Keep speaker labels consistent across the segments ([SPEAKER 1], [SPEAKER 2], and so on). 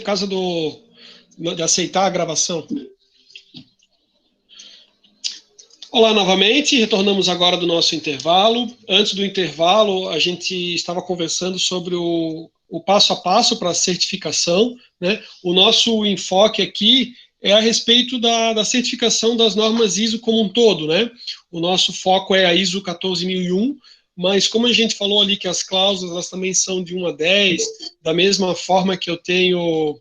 [SPEAKER 1] causa de aceitar a gravação. Olá novamente, retornamos agora do nosso intervalo. Antes do intervalo, a gente estava conversando sobre o passo a passo para a certificação, né? O nosso enfoque aqui é a respeito da certificação das normas ISO como um todo, né? O nosso foco é a ISO 14001, mas como a gente falou ali que as cláusulas elas também são de 1 a 10, da mesma forma que eu tenho...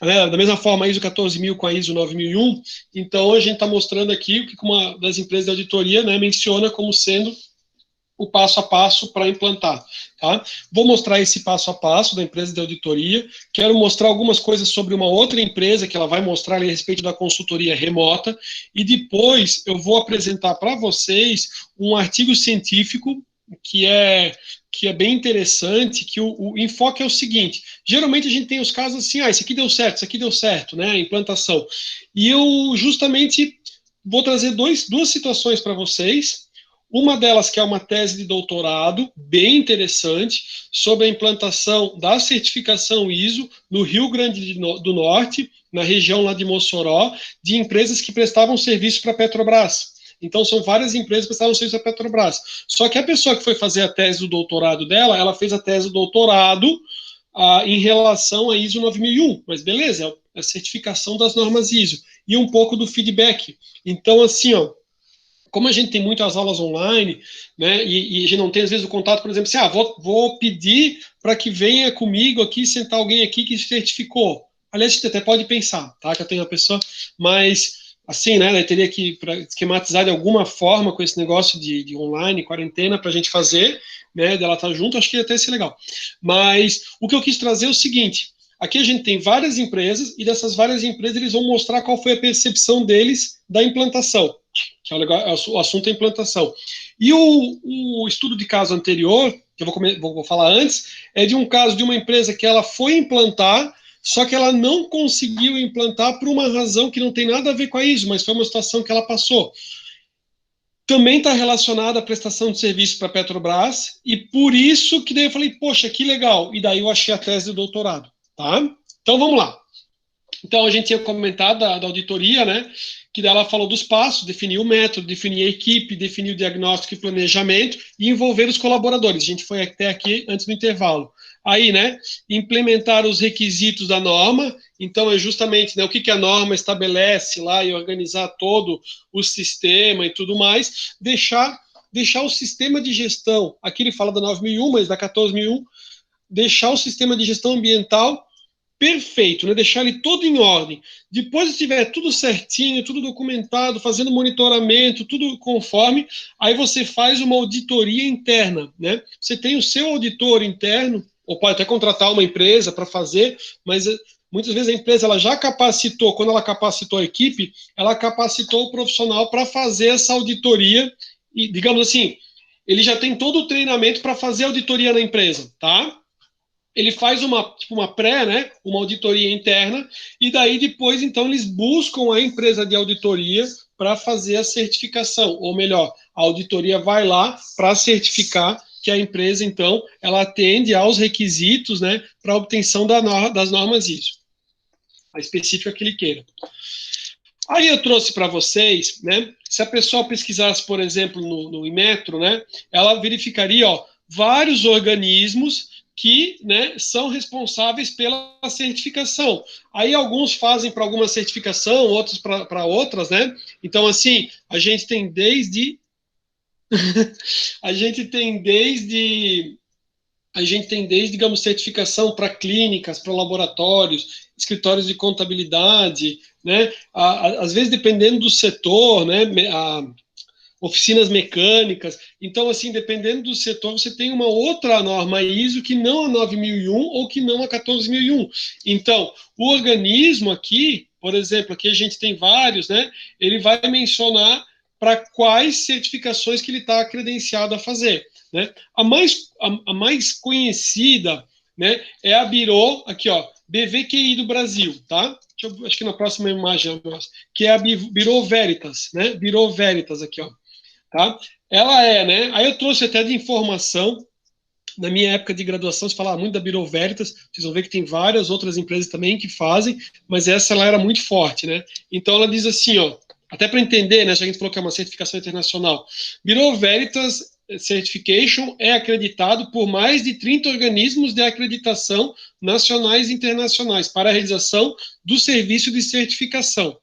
[SPEAKER 1] da mesma forma a ISO 14000 com a ISO 9001, então a gente está mostrando aqui o que uma das empresas de auditoria, né, menciona como sendo o passo a passo para implantar. Tá? Vou mostrar esse passo a passo da empresa de auditoria, quero mostrar algumas coisas sobre uma outra empresa que ela vai mostrar ali a respeito da consultoria remota, e depois eu vou apresentar para vocês um artigo científico que é bem interessante, que o enfoque é o seguinte: geralmente a gente tem os casos assim, isso aqui deu certo, né, a implantação. E eu justamente vou trazer duas situações para vocês. Uma delas que é uma tese de doutorado, bem interessante, sobre a implantação da certificação ISO no Rio Grande do Norte, na região lá de Mossoró, de empresas que prestavam serviço para a Petrobras. Então, são várias empresas que prestavam serviço para a Petrobras. Só que a pessoa que foi fazer a tese do doutorado dela, ela fez a tese do doutorado em relação a ISO 9001. Mas beleza, é a certificação das normas ISO. E um pouco do feedback. Então, assim, como a gente tem muitas aulas online, né, e a gente não tem, às vezes, o contato, por exemplo, assim, vou pedir para que venha comigo aqui, sentar alguém aqui que certificou. Aliás, a gente até pode pensar, tá, que eu tenho uma pessoa, mas... assim, né, teria que esquematizar de alguma forma com esse negócio de online, quarentena, para a gente fazer, né, dela estar junto, acho que ia até ser legal. Mas o que eu quis trazer é o seguinte: aqui a gente tem várias empresas, e dessas várias empresas eles vão mostrar qual foi a percepção deles da implantação, que é o assunto é implantação. E o estudo de caso anterior, que eu vou falar antes, é de um caso de uma empresa que ela foi implantar, só que ela não conseguiu implantar por uma razão que não tem nada a ver com a ISO, mas foi uma situação que ela passou. Também está relacionada à prestação de serviço para a Petrobras, e por isso que daí eu falei, poxa, que legal, e daí eu achei a tese de doutorado, tá? Então vamos lá. Então a gente tinha comentado da auditoria, né, que ela falou dos passos, definir o método, definir a equipe, definir o diagnóstico e planejamento e envolver os colaboradores. A gente foi até aqui antes do intervalo. Aí, né, implementar os requisitos da norma. Então é justamente, né, o que a norma estabelece lá e organizar todo o sistema e tudo mais, deixar o sistema de gestão, aqui ele fala da 9001, mas da 14001, deixar o sistema de gestão ambiental perfeito, né? Deixar ele todo em ordem. Depois que tiver tudo certinho, tudo documentado, fazendo monitoramento, tudo conforme, aí você faz uma auditoria interna, né? Você tem o seu auditor interno, ou pode até contratar uma empresa para fazer, mas muitas vezes a empresa ela já capacitou, quando ela capacitou a equipe, ela capacitou o profissional para fazer essa auditoria e, digamos assim, ele já tem todo o treinamento para fazer auditoria na empresa, tá? Ele faz uma pré, né, uma auditoria interna, e daí depois, então, eles buscam a empresa de auditoria para fazer a certificação, ou melhor, a auditoria vai lá para certificar que a empresa, então, ela atende aos requisitos, né, para a obtenção das normas ISO, a específica que ele queira. Aí eu trouxe para vocês, né, se a pessoa pesquisasse, por exemplo, no Inmetro, né, ela verificaria, vários organismos que, né, são responsáveis pela certificação. Aí alguns fazem para alguma certificação, outros para outras, né? Então, assim, a gente tem desde, digamos, certificação para clínicas, para laboratórios, escritórios de contabilidade, né? Às vezes, dependendo do setor, né? Oficinas mecânicas. Então, assim, dependendo do setor, você tem uma outra norma ISO que não a 9001 ou que não a 14001. Então, o organismo aqui, por exemplo, aqui a gente tem vários, né? Ele vai mencionar para quais certificações que ele está credenciado a fazer, né? A mais conhecida, né, é a Biro, aqui, BVQI do Brasil, tá? Acho que na próxima imagem, que é a Biro Veritas, né? Biro Veritas aqui, tá? Ela né? Aí eu trouxe até de informação Na minha época de graduação, se falava muito da Bureau Veritas, vocês vão ver que tem várias outras empresas também que fazem, mas essa ela era muito forte, né? Então ela diz assim, ó, até para entender, né, já que a gente falou que é uma certificação internacional, Bureau Veritas Certification é acreditado por mais de 30 organismos de acreditação nacionais e internacionais para a realização do serviço de certificação.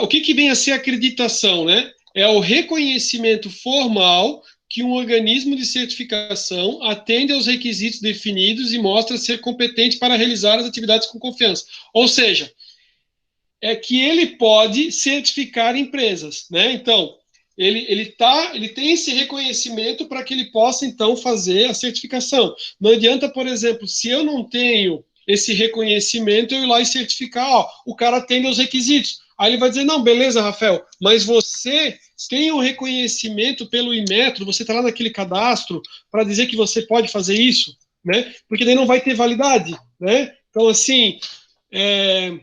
[SPEAKER 1] O que vem a ser acreditação, né? É o reconhecimento formal que um organismo de certificação atende aos requisitos definidos e mostra ser competente para realizar as atividades com confiança. Ou seja, é que ele pode certificar empresas, né? Então, ele tem esse reconhecimento para que ele possa, então, fazer a certificação. Não adianta, por exemplo, se eu não tenho esse reconhecimento, eu ir lá e certificar, ó, o cara atende aos requisitos. Aí ele vai dizer, não, beleza, Rafael, mas você tem um reconhecimento pelo Inmetro, você está lá naquele cadastro para dizer que você pode fazer isso, né? Porque daí não vai ter validade, né? Então, assim, é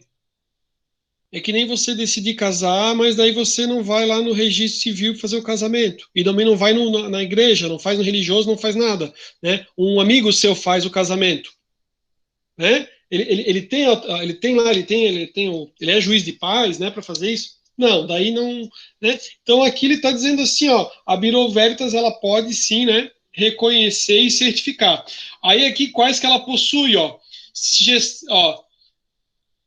[SPEAKER 1] que nem você decidir casar, mas daí você não vai lá no registro civil fazer o casamento. E também não vai na igreja, não faz no religioso, não faz nada. Né? Um amigo seu faz o casamento. Né? Ele é juiz de paz, né, para fazer isso. Não, daí não, né? Então aqui ele está dizendo assim, ó, a Bureau Veritas ela pode sim, né, reconhecer e certificar. Aí aqui quais que ela possui, ó,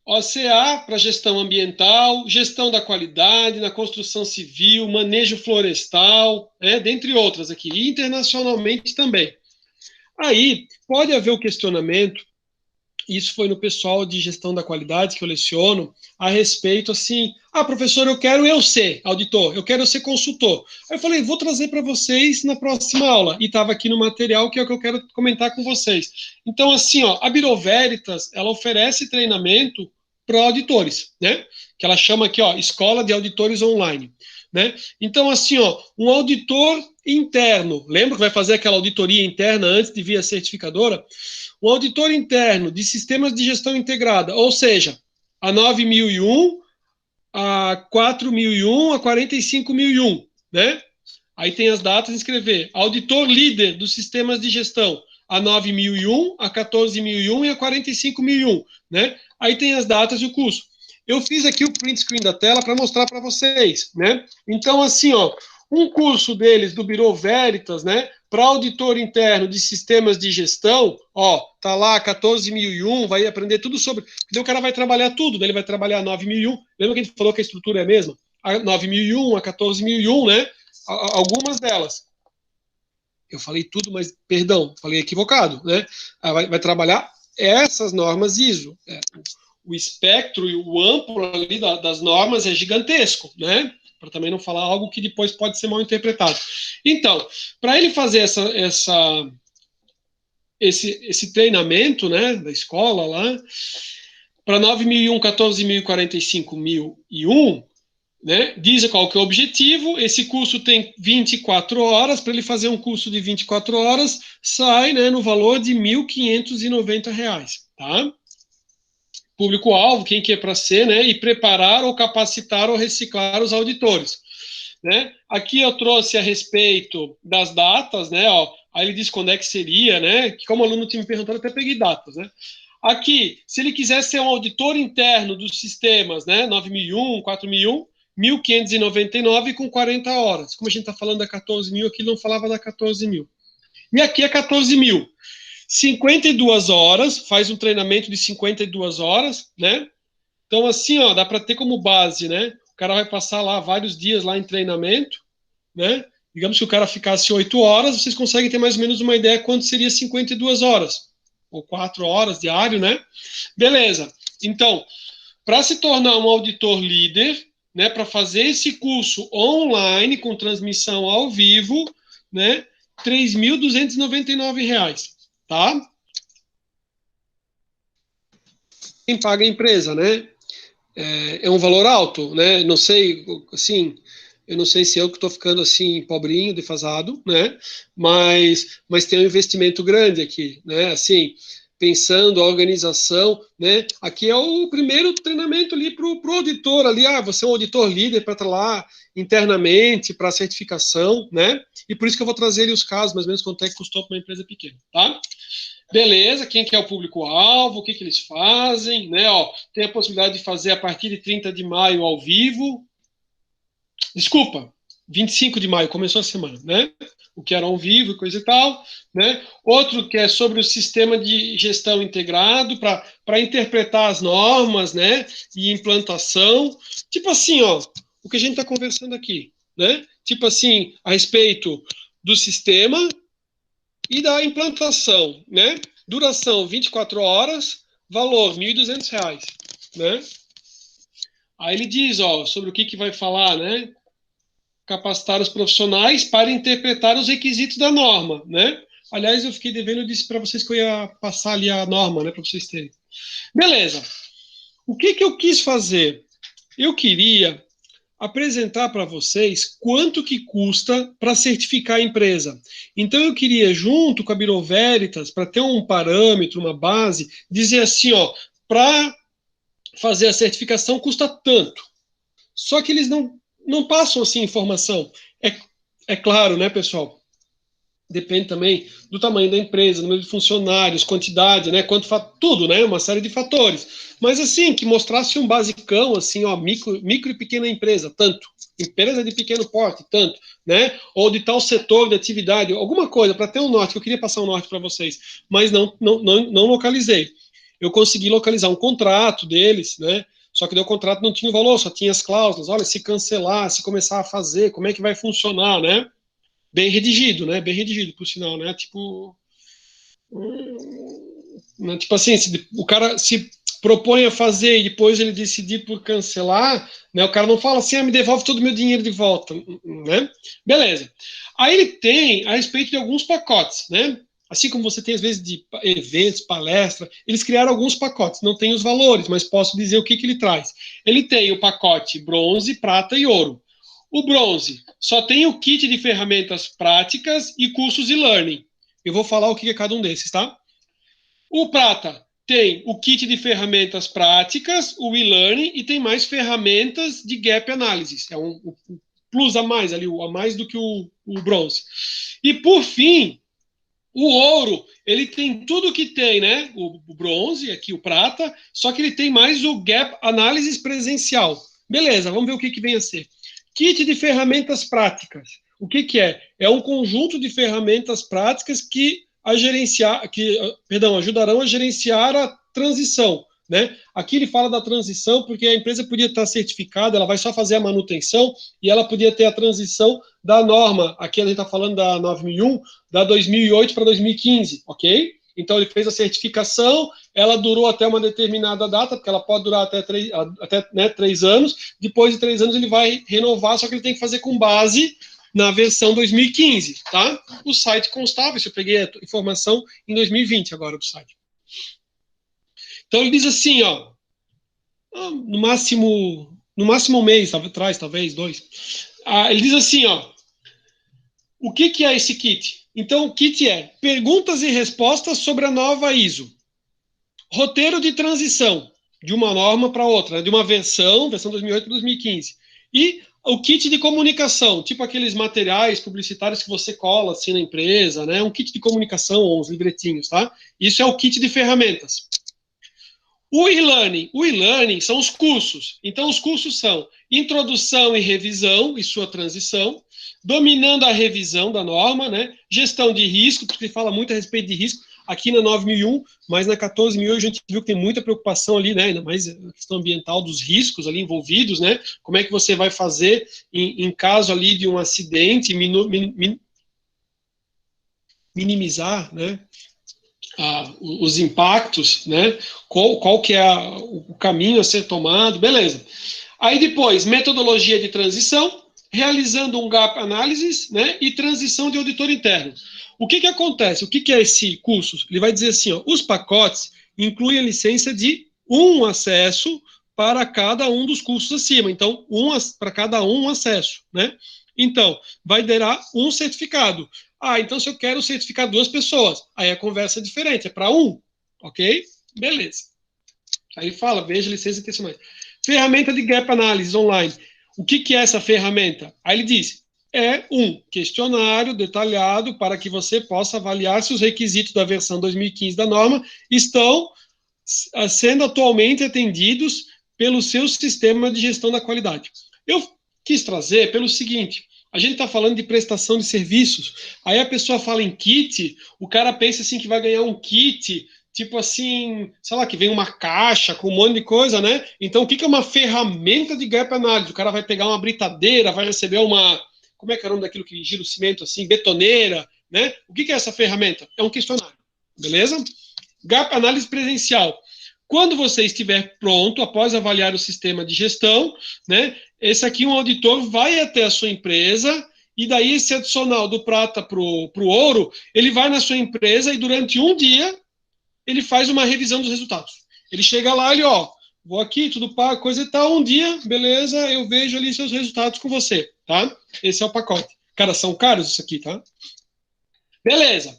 [SPEAKER 1] OCA para gestão ambiental, gestão da qualidade na construção civil, manejo florestal, dentre outras aqui, e internacionalmente também. Aí pode haver o questionamento, isso foi no pessoal de gestão da qualidade que eu leciono, a respeito assim, professor, eu quero eu ser auditor, eu quero ser consultor. Aí eu falei, vou trazer para vocês na próxima aula, e estava aqui no material que é o que eu quero comentar com vocês. Então, assim, ó, a Bureau Veritas, ela oferece treinamento para auditores, né? Que ela chama aqui, ó, Escola de Auditores Online, né? Então, assim, ó, um auditor interno, lembra que vai fazer aquela auditoria interna antes de vir a certificadora? Um auditor interno de sistemas de gestão integrada, ou seja, a 9001, a 4001, a 45001, né? Aí tem as datas, escrever. Auditor líder dos sistemas de gestão, a 9001, a 14001 e a 45001, né? Aí tem as datas e o curso. Eu fiz aqui o print screen da tela para mostrar para vocês, né? Então, assim, ó, um curso deles do Bureau Veritas, né? Para auditor interno de sistemas de gestão, ó, tá lá 14.001, vai aprender tudo sobre. Então o cara vai trabalhar tudo, né? Ele vai trabalhar a 9.001. Lembra que a gente falou que a estrutura é a mesma? A 9.001, a 14.001, né? Algumas delas. Eu falei tudo, mas, perdão, falei equivocado, né? Vai trabalhar essas normas ISO. O espectro e o amplo ali das normas é gigantesco, né? Para também não falar algo que depois pode ser mal interpretado. Então, para ele fazer esse treinamento, né, da escola lá, para 9.001, 14.000, 45.001, né, diz qual que é o objetivo. Esse curso tem 24 horas. Para ele fazer um curso de 24 horas, sai, né, no valor de R$ 1.590, tá? Público-alvo, quem quer para ser, né, e preparar ou capacitar ou reciclar os auditores. Né? Aqui eu trouxe a respeito das datas, né, ó, aí ele diz quando é que seria, né, que como o aluno tinha me perguntado, até peguei datas, né. Aqui, se ele quiser ser um auditor interno dos sistemas, né, 9001, 4001, 1.599 com 40 horas. Como a gente está falando da 14.000, aqui ele não falava da 14.000. E aqui é 14.000. 52 horas, faz um treinamento de 52 horas, né? Então, assim, ó, dá para ter como base, né? O cara vai passar lá vários dias lá em treinamento, né? Digamos que o cara ficasse 8 horas, vocês conseguem ter mais ou menos uma ideia quanto seria 52 horas, ou 4 horas diário, né? Beleza. Então, para se tornar um auditor líder, né, para fazer esse curso online com transmissão ao vivo, né, R$ 3.299, tá? Quem paga a empresa, né? É um valor alto, né? Não sei, assim, eu não sei se eu que estou ficando assim pobrinho, defasado, né? Mas tem um investimento grande aqui, né? Assim, pensando a organização, né? Aqui é o primeiro treinamento ali para o auditor ali, você é um auditor líder para estar lá internamente, para certificação, né? E por isso que eu vou trazer ali os casos, mais ou menos, quanto é que custou para uma empresa pequena, tá? Beleza, quem que é o público-alvo, o que eles fazem, né? Ó, tem a possibilidade de fazer a partir de 30 de maio ao vivo. Desculpa, 25 de maio, começou a semana, né? O que era ao vivo e coisa e tal, né? Outro que é sobre o sistema de gestão integrado para interpretar as normas, né? E implantação. Tipo assim, ó, o que a gente está conversando aqui, né? Tipo assim, a respeito do sistema e da implantação, né? Duração 24 horas, valor R$ 1.200, né? Aí ele diz, ó, sobre o que vai falar, né? Capacitar os profissionais para interpretar os requisitos da norma, né? Aliás, eu fiquei devendo, eu disse para vocês que eu ia passar ali a norma, né, para vocês terem. Beleza. O que eu quis fazer? Eu queria apresentar para vocês quanto que custa para certificar a empresa. Então eu queria, junto com a Bureau Veritas, para ter um parâmetro, uma base, dizer assim, ó, para fazer a certificação custa tanto. Só que eles não passam assim informação. É claro, né, pessoal? Depende também do tamanho da empresa, número de funcionários, quantidade, né, tudo, né, uma série de fatores. Mas assim, que mostrasse um basicão, assim, ó, micro e pequena empresa, tanto. Empresa de pequeno porte, tanto, né? Ou de tal setor de atividade, alguma coisa, para ter um norte, que eu queria passar um norte para vocês, mas não localizei. Eu consegui localizar um contrato deles, né? Só que o contrato não tinha o valor, só tinha as cláusulas. Olha, se cancelar, se começar a fazer, como é que vai funcionar, né? Bem redigido, né? Bem redigido, por sinal, né? Tipo assim, se o cara se propõe a fazer e depois ele decidir por cancelar, né? O cara não fala assim, me devolve todo o meu dinheiro de volta, né? Beleza. Aí ele tem a respeito de alguns pacotes, né? Assim como você tem às vezes de eventos, palestra, eles criaram alguns pacotes, não tem os valores, mas posso dizer o que ele traz. Ele tem o pacote bronze, prata e ouro. O bronze só tem o kit de ferramentas práticas e cursos e-learning. Eu vou falar o que é cada um desses, tá? O prata tem o kit de ferramentas práticas, o e-learning, e tem mais ferramentas de gap analysis. É um plus a mais ali, a mais do que o bronze. E por fim, o ouro, ele tem tudo que tem, né? O bronze, aqui o prata, só que ele tem mais o gap analysis presencial. Beleza, vamos ver o que vem a ser. Kit de ferramentas práticas. O que é? É um conjunto de ferramentas práticas que ajudarão a gerenciar a transição, né? Aqui ele fala da transição porque a empresa podia estar certificada, ela vai só fazer a manutenção e ela podia ter a transição da norma, aqui a gente está falando da 9001, da 2008 para 2015, ok? Então ele fez a certificação, ela durou até uma determinada data, porque ela pode durar até 3 anos, depois de 3 anos ele vai renovar, só que ele tem que fazer com base na versão 2015, tá? O site constava, isso eu peguei a informação em 2020 agora do site. Então ele diz assim, ó, no máximo um mês atrás, talvez 2. Ele diz assim, ó, o que é esse kit? Então o kit é perguntas e respostas sobre a nova ISO, roteiro de transição de uma norma para outra, de uma versão 2008 para 2015, e o kit de comunicação, tipo aqueles materiais publicitários que você cola assim na empresa, né? Um kit de comunicação ou uns livretinhos, tá? Isso é o kit de ferramentas. O e-learning são os cursos. Então, os cursos são introdução e revisão e sua transição, dominando a revisão da norma, né? Gestão de risco, porque fala muito a respeito de risco, aqui na 9001, mas na 14.000 a gente viu que tem muita preocupação ali, né? Ainda mais a questão ambiental dos riscos ali envolvidos, né? Como é que você vai fazer em caso ali de um acidente, minimizar, né? Os impactos, né? Qual que é o caminho a ser tomado, beleza. Aí depois, metodologia de transição, realizando um gap analysis, né? E transição de auditor interno. O que acontece? O que é esse curso? Ele vai dizer assim, ó, os pacotes incluem a licença de um acesso para cada um dos cursos acima. Então, para cada um acesso, né? Então, vai dar um certificado. Então se eu quero certificar 2 pessoas, aí a conversa é diferente, é para um. ok? Beleza. Aí fala, veja licença intencionais. Ferramenta de Gap Analysis online. O que é essa ferramenta? Aí ele diz, é um questionário detalhado para que você possa avaliar se os requisitos da versão 2015 da norma estão sendo atualmente atendidos pelo seu sistema de gestão da qualidade. Eu quis trazer pelo seguinte, a gente está falando de prestação de serviços, aí a pessoa fala em kit, o cara pensa assim que vai ganhar um kit, tipo assim, sei lá, que vem uma caixa com um monte de coisa, né? Então, o que é uma ferramenta de gap analysis? O cara vai pegar uma britadeira, vai receber uma, como é que é o nome daquilo que gira o cimento assim, betoneira, né? O que é essa ferramenta? É um questionário, beleza? Gap análise presencial. Quando você estiver pronto, após avaliar o sistema de gestão, né, esse aqui, um auditor vai até a sua empresa e daí esse adicional do prata para o ouro, ele vai na sua empresa e durante um dia ele faz uma revisão dos resultados. Ele chega lá e, ó, vou aqui, tudo pago, coisa e tal, um dia, beleza, eu vejo ali seus resultados com você, tá? Esse é o pacote. Cara, são caros isso aqui, tá? Beleza.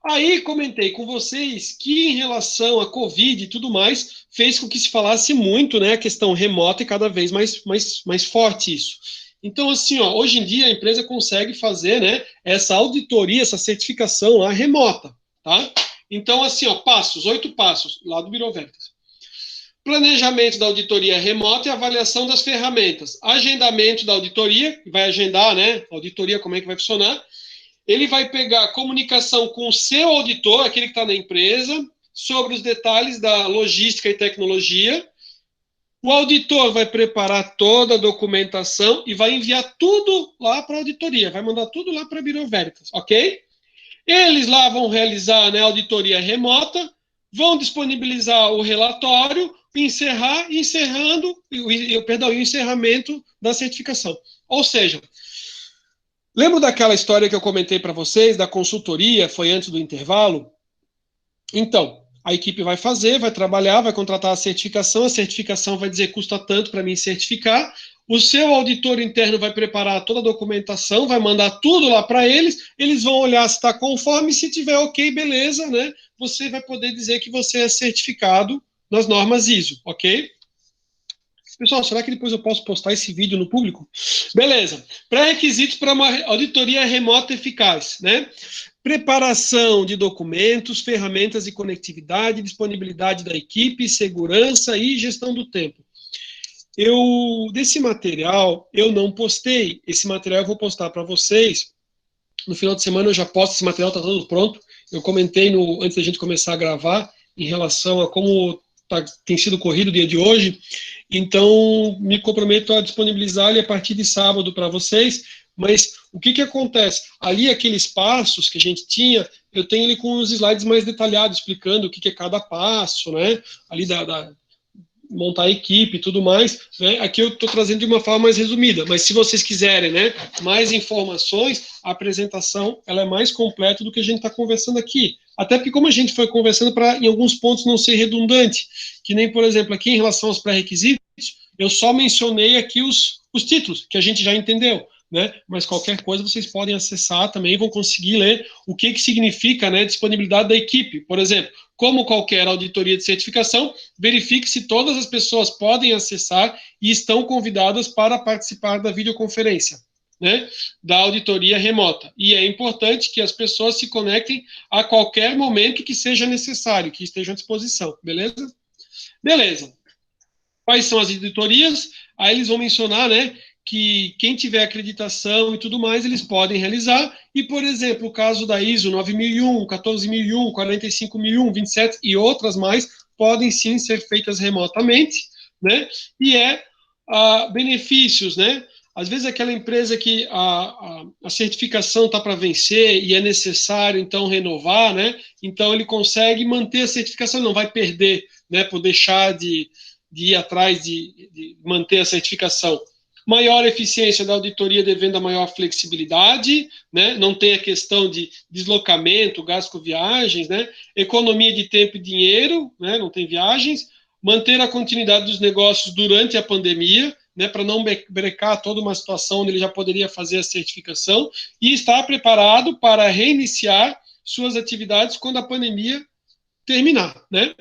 [SPEAKER 1] Aí comentei com vocês que em relação à Covid e tudo mais, fez com que se falasse muito, né, a questão remota e cada vez mais forte isso. Então, assim, ó, hoje em dia a empresa consegue fazer, né, essa auditoria, essa certificação lá remota, tá? Então, assim, ó, passos, 8 passos, lá do Bureau Veritas. Planejamento da auditoria remota e avaliação das ferramentas. Agendamento da auditoria, vai agendar, né, a auditoria, como é que vai funcionar. Ele vai pegar comunicação com o seu auditor, aquele que está na empresa, sobre os detalhes da logística e tecnologia. O auditor vai preparar toda a documentação e vai enviar tudo lá para a auditoria, vai mandar tudo lá para a Bureau Veritas, ok? Eles lá vão realizar, né, a auditoria remota, vão disponibilizar o relatório, encerrando, o encerramento da certificação. Ou seja, lembra daquela história que eu comentei para vocês, da consultoria, foi antes do intervalo? Então, a equipe vai fazer, vai trabalhar, vai contratar a certificação vai dizer custa tanto para mim certificar, o seu auditor interno vai preparar toda a documentação, vai mandar tudo lá para eles vão olhar se está conforme, se tiver ok, beleza, né? Você vai poder dizer que você é certificado nas normas ISO, ok? Pessoal, será que depois eu posso postar esse vídeo no público? Beleza. Pré-requisitos para uma auditoria remota eficaz, né? Preparação de documentos, ferramentas de conectividade, disponibilidade da equipe, segurança e gestão do tempo. Desse material, eu não postei. Esse material eu vou postar para vocês. No final de semana eu já posto esse material, está todo pronto. Eu comentei antes da gente começar a gravar em relação a como tem sido corrido o dia de hoje. Então, me comprometo a disponibilizar ele a partir de sábado para vocês. Mas o que acontece? Ali, aqueles passos que a gente tinha, eu tenho ele com os slides mais detalhados, explicando o que é cada passo, né? Ali montar a equipe e tudo mais, né? Aqui eu estou trazendo de uma forma mais resumida, mas se vocês quiserem, né, mais informações, a apresentação ela é mais completa do que a gente está conversando aqui. Até porque como a gente foi conversando para, em alguns pontos, não ser redundante, que nem, por exemplo, aqui em relação aos pré-requisitos, eu só mencionei aqui os títulos, que a gente já entendeu, né? Mas qualquer coisa vocês podem acessar também, vão conseguir ler o que significa, né, disponibilidade da equipe. Por exemplo, como qualquer auditoria de certificação, verifique se todas as pessoas podem acessar e estão convidadas para participar da videoconferência, né, da auditoria remota. E é importante que as pessoas se conectem a qualquer momento que seja necessário, que estejam à disposição, beleza? Beleza. Quais são as auditorias? Aí eles vão mencionar, né, que quem tiver acreditação e tudo mais, eles podem realizar. E, por exemplo, o caso da ISO 9001, 14001, 45001, 27 e outras mais, podem sim ser feitas remotamente, né? E benefícios, né? Às vezes aquela empresa que a certificação está para vencer e é necessário, então, renovar, né? Então, ele consegue manter a certificação, não vai perder, né, por deixar de ir atrás de manter a certificação. Maior eficiência da auditoria devendo a maior flexibilidade, né? Não tem a questão de deslocamento, gasto com viagens, né? Economia de tempo e dinheiro, né? Não tem viagens. Manter a continuidade dos negócios durante a pandemia, né? Para não brecar toda uma situação onde ele já poderia fazer a certificação e estar preparado para reiniciar suas atividades quando a pandemia terminar, né?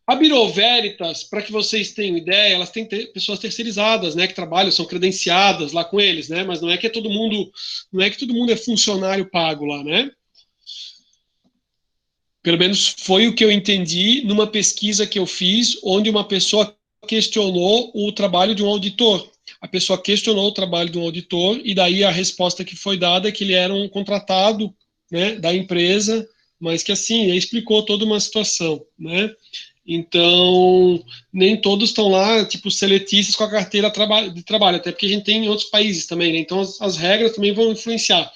[SPEAKER 1] A Bureau Veritas, para que vocês tenham ideia, elas têm pessoas terceirizadas, né, que trabalham, são credenciadas lá com eles, né, mas não é que todo mundo, não é que todo mundo é funcionário pago lá, né? Pelo menos foi o que eu entendi numa pesquisa que eu fiz, onde uma pessoa questionou o trabalho de um auditor. A pessoa questionou o trabalho de um auditor e daí a resposta que foi dada é que ele era um contratado, né, da empresa, mas que assim, ele explicou toda uma situação, né? Então, nem todos estão lá, tipo, seletistas com a carteira de trabalho, até porque a gente tem em outros países também, né? Então as regras também vão influenciar.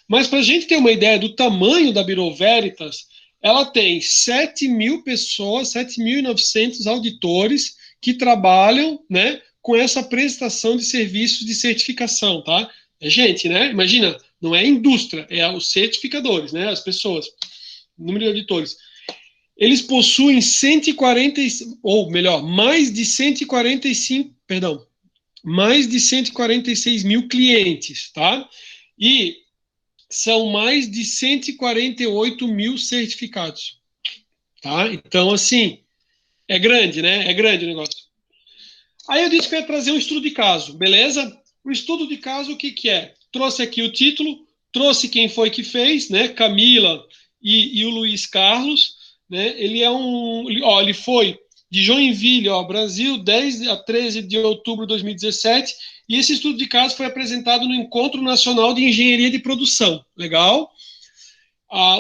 [SPEAKER 1] Mas para a gente ter uma ideia do tamanho da Bureau Veritas, ela tem 7.000 pessoas, 7.900 auditores que trabalham, né, com essa prestação de serviços de certificação, tá? É gente, né? Imagina, não é indústria, é os certificadores, né? As pessoas, número de auditores. Eles possuem 140, ou melhor, mais de 145, perdão, mais de 146 mil clientes, tá? E são mais de 148 mil certificados, tá? Então, assim, é grande, né? É grande o negócio. Aí eu disse que eu ia trazer um estudo de caso, beleza? O estudo de caso, o que que é? Trouxe aqui o título, trouxe quem foi que fez, né? Camila e o Luiz Carlos, né? Ele é ó, ele foi de Joinville, ó, Brasil, 10 a 13 de outubro de 2017, e esse estudo de caso foi apresentado no Encontro Nacional de Engenharia de Produção. Legal?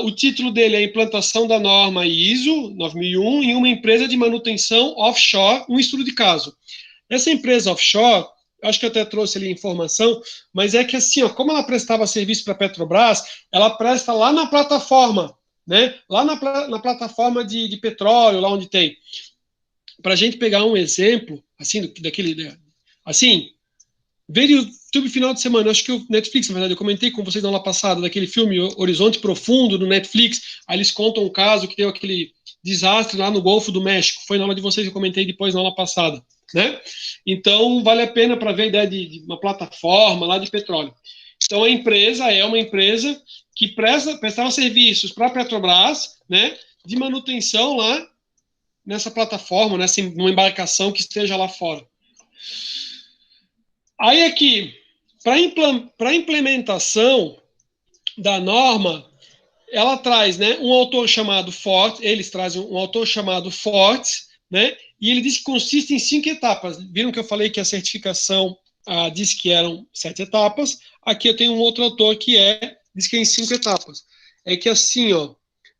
[SPEAKER 1] O título dele é Implantação da norma ISO 9001 em uma empresa de manutenção offshore, um estudo de caso. Essa empresa offshore, acho que eu até trouxe ali informação, mas é que assim, ó, como ela prestava serviço para a Petrobras, ela presta lá na plataforma, né? Lá na plataforma de petróleo, lá onde tem. Para a gente pegar um exemplo, assim, daquele. Assim, ver o YouTube final de semana, acho que o Netflix, na verdade, eu comentei com vocês na aula passada, daquele filme Horizonte Profundo, no Netflix, aí eles contam um caso que deu aquele desastre lá no Golfo do México, foi na aula de vocês que eu comentei depois na aula passada, né? Então, vale a pena para ver a ideia de uma plataforma lá de petróleo. Então, a empresa é uma empresa que prestava serviços para a Petrobras, né, de manutenção lá nessa plataforma, numa embarcação que esteja lá fora. Aí aqui, para a implementação da norma, ela traz, né, um autor chamado Fortes, eles trazem um autor chamado Fortes, né, e ele diz que consiste em 5 etapas. Viram que eu falei que a certificação diz que eram 7 etapas? Aqui eu tenho um outro autor que diz que é em 5 etapas. É que assim, ó,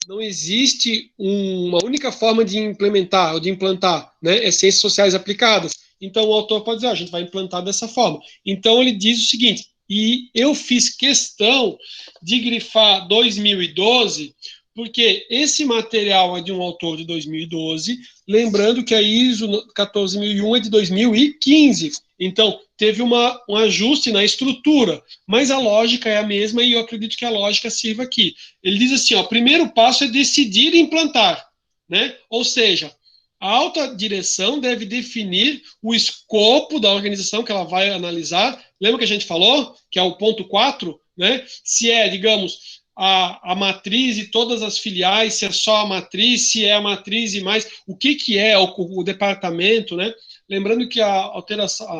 [SPEAKER 1] não existe uma única forma de implementar ou de implantar, né, ciências sociais aplicadas. Então o autor pode dizer, a gente vai implantar dessa forma. Então ele diz o seguinte, e eu fiz questão de grifar 2012, porque esse material é de um autor de 2012, lembrando que a ISO 14001 é de 2015. Então, teve um ajuste na estrutura, mas a lógica é a mesma e eu acredito que a lógica sirva aqui. Ele diz assim, ó, primeiro passo é decidir implantar, né? Ou seja, a alta direção deve definir o escopo da organização que ela vai analisar. Lembra que a gente falou, que é o ponto 4, né? Se é, digamos, a matriz e todas as filiais, se é só a matriz, se é a matriz e mais, o que é o departamento, né? Lembrando que a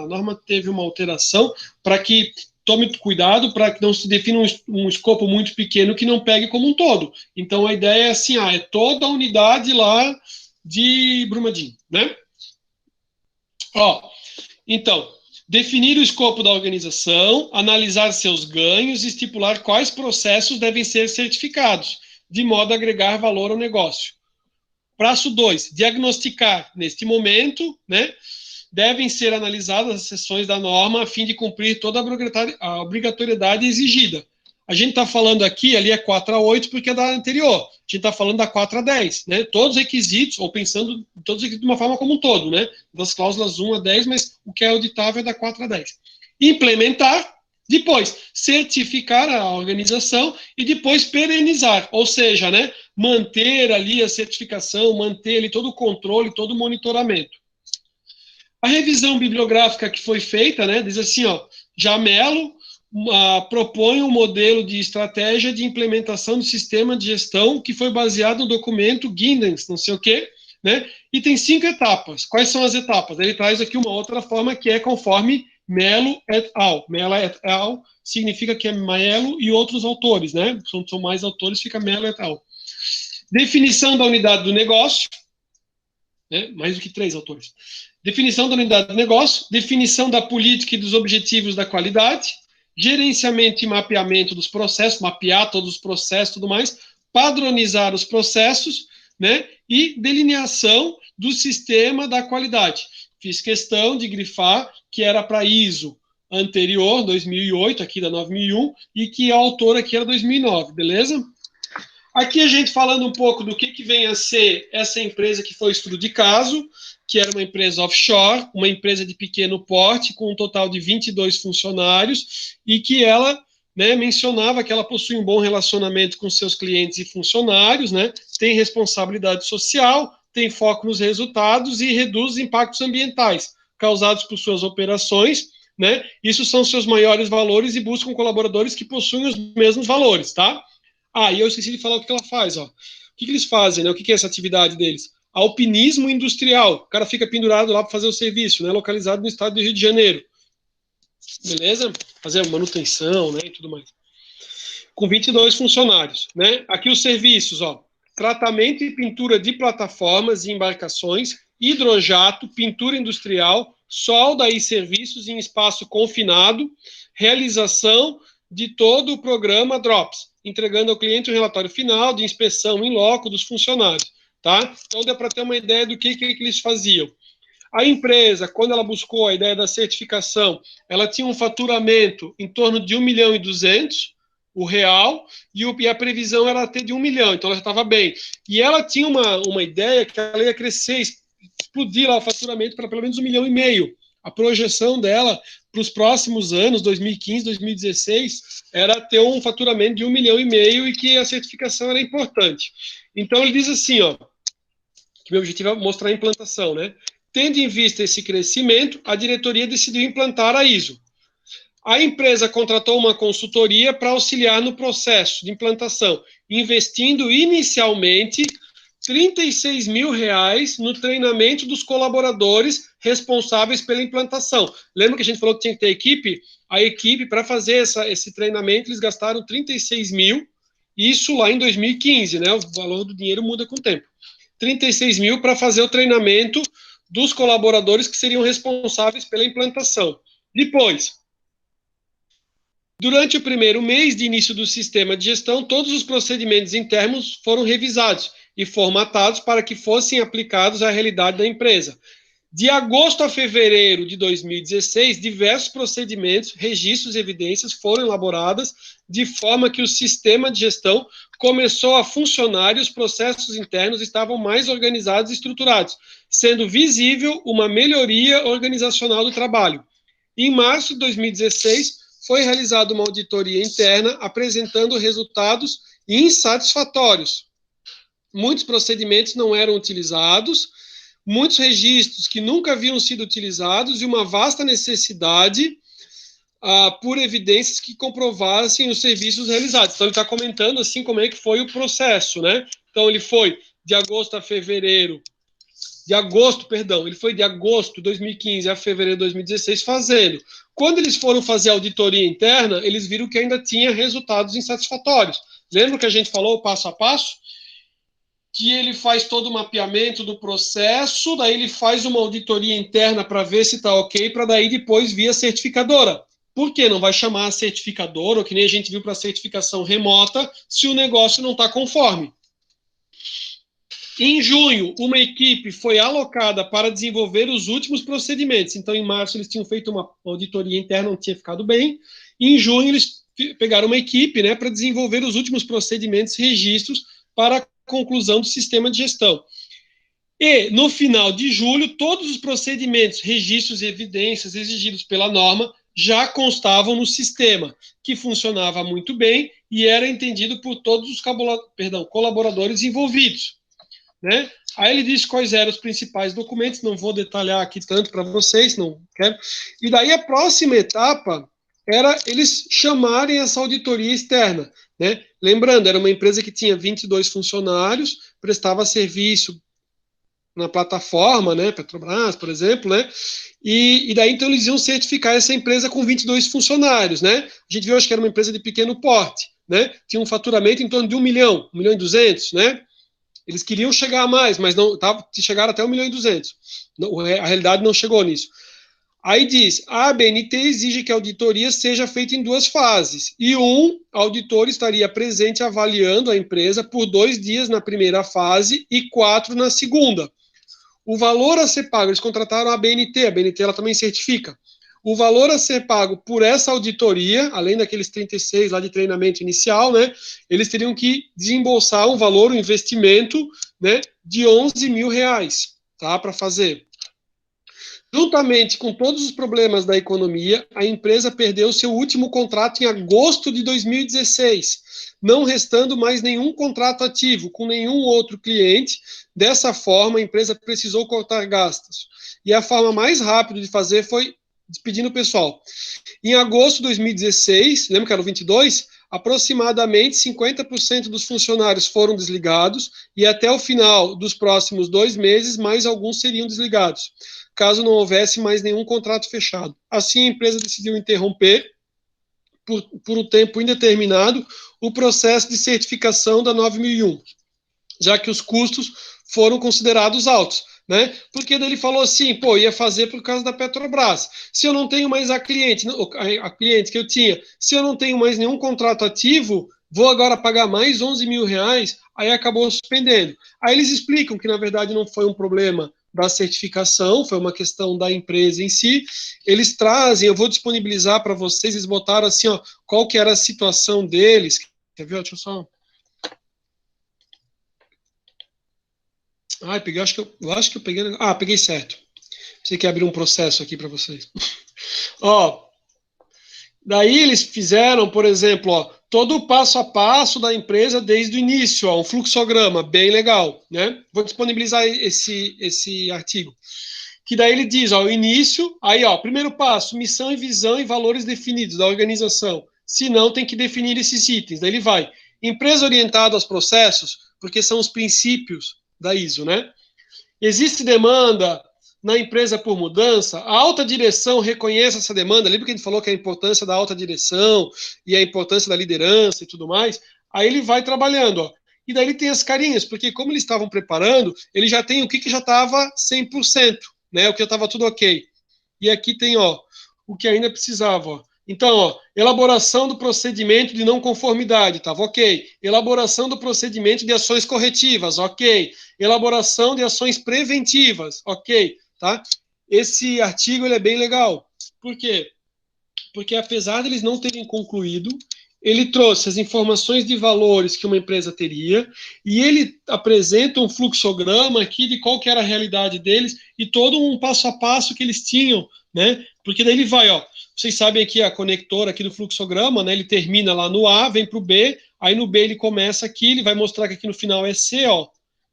[SPEAKER 1] norma teve uma alteração para que tome cuidado para que não se defina um escopo muito pequeno que não pegue como um todo. Então a ideia é assim, é toda a unidade lá de Brumadinho, né? Ó, então, definir o escopo da organização, analisar seus ganhos e estipular quais processos devem ser certificados, de modo a agregar valor ao negócio. Passo 2, diagnosticar. Neste momento, né, devem ser analisadas as seções da norma a fim de cumprir toda a obrigatoriedade exigida. A gente está falando aqui, ali é 4 a 8, porque é da anterior. A gente está falando da 4 a 10, né? Todos os requisitos, ou pensando todos os requisitos de uma forma como um todo, né? Das cláusulas 1 a 10, mas o que é auditável é da 4 a 10. Implementar, depois certificar a organização e depois perenizar, ou seja, né? Manter ali a certificação, manter ali todo o controle, todo o monitoramento. A revisão bibliográfica que foi feita, né, diz assim, ó, Jamelo, propõe um modelo de estratégia de implementação do sistema de gestão que foi baseado no documento Guidance, não sei o quê, né? E tem 5 etapas. Quais são as etapas? Ele traz aqui uma outra forma que é conforme Mello et al. Mello et al. Significa que é Mello e outros autores, né? São mais autores, fica Mello et al. Definição da unidade do negócio, né? Mais do que 3 autores. Definição da unidade do negócio, definição da política e dos objetivos da qualidade, gerenciamento e mapeamento dos processos, mapear todos os processos e tudo mais, padronizar os processos, né? E delineação do sistema da qualidade. Fiz questão de grifar que era para ISO anterior, 2008, aqui da 9001, e que a autora aqui era 2009, beleza? Aqui a gente falando um pouco do que vem a ser essa empresa que foi estudo de caso, que era uma empresa offshore, uma empresa de pequeno porte, com um total de 22 funcionários, e que ela, né, mencionava que ela possui um bom relacionamento com seus clientes e funcionários, né, tem responsabilidade social, tem foco nos resultados e reduz os impactos ambientais causados por suas operações, né, isso são seus maiores valores e buscam colaboradores que possuem os mesmos valores, tá? Ah, e eu esqueci de falar o que ela faz, ó. O que eles fazem, né? O que é essa atividade deles? Alpinismo industrial. O cara fica pendurado lá para fazer o serviço, né? Localizado no estado do Rio de Janeiro. Beleza? Fazer manutenção, né? E tudo mais. Com 22 funcionários, né? Aqui os serviços, ó. Tratamento e pintura de plataformas e embarcações, hidrojato, pintura industrial, solda e serviços em espaço confinado, realização de todo o programa DROPS, entregando ao cliente o relatório final de inspeção em loco dos funcionários, tá? Então, deu para ter uma ideia do que eles faziam. A empresa, quando ela buscou a ideia da certificação, ela tinha um faturamento em torno de 1.200.000, o real, e a previsão era ter de 1 milhão, então ela já estava bem. E ela tinha uma ideia que ela ia crescer, explodir lá o faturamento para pelo menos 1,5 milhão. A projeção dela para os próximos anos, 2015, 2016, era ter um faturamento de 1,5 milhão e que a certificação era importante. Então, ele diz assim, ó, que meu objetivo é mostrar a implantação, né? Tendo em vista esse crescimento, a diretoria decidiu implantar a ISO. A empresa contratou uma consultoria para auxiliar no processo de implantação, investindo inicialmente R$36 mil no treinamento dos colaboradores responsáveis pela implantação. Lembra que a gente falou que tinha que ter equipe? A equipe, para fazer esse treinamento, eles gastaram 36 mil, isso lá em 2015, né? O valor do dinheiro muda com o tempo. 36 mil para fazer o treinamento dos colaboradores que seriam responsáveis pela implantação. Depois, durante o primeiro mês de início do sistema de gestão, todos os procedimentos internos foram revisados e formatados para que fossem aplicados à realidade da empresa. De agosto a fevereiro de 2016, diversos procedimentos, registros e evidências foram elaborados de forma que o sistema de gestão começou a funcionar e os processos internos estavam mais organizados e estruturados, sendo visível uma melhoria organizacional do trabalho. Em março de 2016, foi realizada uma auditoria interna apresentando resultados insatisfatórios. Muitos procedimentos não eram utilizados, muitos registros que nunca haviam sido utilizados e uma vasta necessidade por evidências que comprovassem os serviços realizados. Então, ele está comentando assim como é que foi o processo, né? Então, ele foi de agosto a fevereiro, ele foi de agosto de 2015 a fevereiro de 2016 fazendo. Quando eles foram fazer a auditoria interna, eles viram que ainda tinha resultados insatisfatórios. Lembra que a gente falou passo a passo? Que ele faz todo o mapeamento do processo, daí ele faz uma auditoria interna para ver se está ok, para daí depois vir a certificadora. Por que não vai chamar a certificadora, ou que nem a gente viu para a certificação remota, se o negócio não está conforme? Em junho, uma equipe foi alocada para desenvolver os últimos procedimentos. Então, em março, eles tinham feito uma auditoria interna, não tinha ficado bem. Em junho, eles pegaram uma equipe, né, para desenvolver os últimos procedimentos e registros para a conclusão do sistema de gestão. E, no final de julho, todos os procedimentos, registros e evidências exigidos pela norma já constavam no sistema, que funcionava muito bem e era entendido por todos os colaboradores envolvidos. Né? Aí ele diz quais eram os principais documentos, não vou detalhar aqui tanto para vocês, não quero. E daí a próxima etapa era eles chamarem essa auditoria externa, né? Lembrando, era uma empresa que tinha 22 funcionários, prestava serviço na plataforma, né, Petrobras, por exemplo, né, e daí então eles iam certificar essa empresa com 22 funcionários, né, a gente viu, acho que era uma empresa de pequeno porte, né, tinha um faturamento em torno de 1 milhão e 200, né, eles queriam chegar a mais, mas não, chegaram até 1 milhão e 200, a realidade não chegou nisso. Aí diz, a ABNT exige que a auditoria seja feita em 2 fases, e auditor estaria presente avaliando a empresa por 2 dias na primeira fase e 4 na segunda. O valor a ser pago, eles contrataram a BNT ela também certifica. O valor a ser pago por essa auditoria, além daqueles 36 lá de treinamento inicial, né, eles teriam que desembolsar um valor, um investimento, né, de R$ 11.000, tá, para fazer. Juntamente com todos os problemas da economia, a empresa perdeu seu último contrato em agosto de 2016, não restando mais nenhum contrato ativo com nenhum outro cliente. Dessa forma, a empresa precisou cortar gastos. E a forma mais rápida de fazer foi despedindo o pessoal. Em agosto de 2016, lembra que era o 22? Aproximadamente 50% dos funcionários foram desligados e até o final dos próximos 2 meses, mais alguns seriam desligados, caso não houvesse mais nenhum contrato fechado. Assim, a empresa decidiu interromper, por um tempo indeterminado, o processo de certificação da 9001, já que os custos foram considerados altos, né? Porque daí ele falou assim, pô, ia fazer por causa da Petrobras. Se eu não tenho mais a cliente que eu tinha, se eu não tenho mais nenhum contrato ativo, vou agora pagar mais R$ 11.000, aí acabou suspendendo. Aí eles explicam que, na verdade, não foi um problema da certificação, foi uma questão da empresa em si. Eles trazem, eu vou disponibilizar para vocês, eles botaram assim, ó, qual que era a situação deles. Quer ver? Deixa eu só... Ah, peguei, eu acho que eu peguei. Ah, peguei certo. Você quer abrir um processo aqui para vocês. Ó, daí eles fizeram, por exemplo, ó, todo o passo a passo da empresa desde o início, ó, um fluxograma bem legal, né? Vou disponibilizar esse artigo. Que daí ele diz, ó, o início, aí, ó, primeiro passo, missão e visão e valores definidos da organização. Se não, tem que definir esses itens. Daí ele vai, empresa orientada aos processos, porque são os princípios da ISO, né? Existe demanda na empresa por mudança, a alta direção reconhece essa demanda. Lembra que a gente falou que a importância da alta direção e a importância da liderança e tudo mais? Aí ele vai trabalhando, ó. E daí ele tem as carinhas, porque como eles estavam preparando, ele já tem o que já estava 100%, né? O que já estava tudo ok. E aqui tem, ó, o que ainda precisava, ó. Então, ó, elaboração do procedimento de não conformidade, estava ok. Elaboração do procedimento de ações corretivas, ok. Elaboração de ações preventivas, ok. Tá? Esse artigo ele é bem legal. Por quê? Porque apesar de eles não terem concluído, ele trouxe as informações de valores que uma empresa teria e ele apresenta um fluxograma aqui de qual que era a realidade deles e todo um passo a passo que eles tinham, né? Porque daí ele vai, ó, vocês sabem aqui a conectora aqui do fluxograma, né? Ele termina lá no A, vem para o B, aí no B ele começa aqui, ele vai mostrar que aqui no final é C, ó,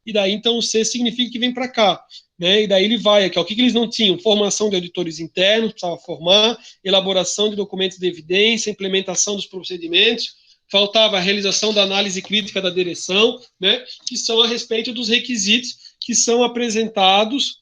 [SPEAKER 1] e daí então o C significa que vem para cá. Né, e daí ele vai aqui, ó, o que eles não tinham? Formação de auditores internos, precisava formar, elaboração de documentos de evidência, implementação dos procedimentos, faltava a realização da análise crítica da direção, né, que são a respeito dos requisitos que são apresentados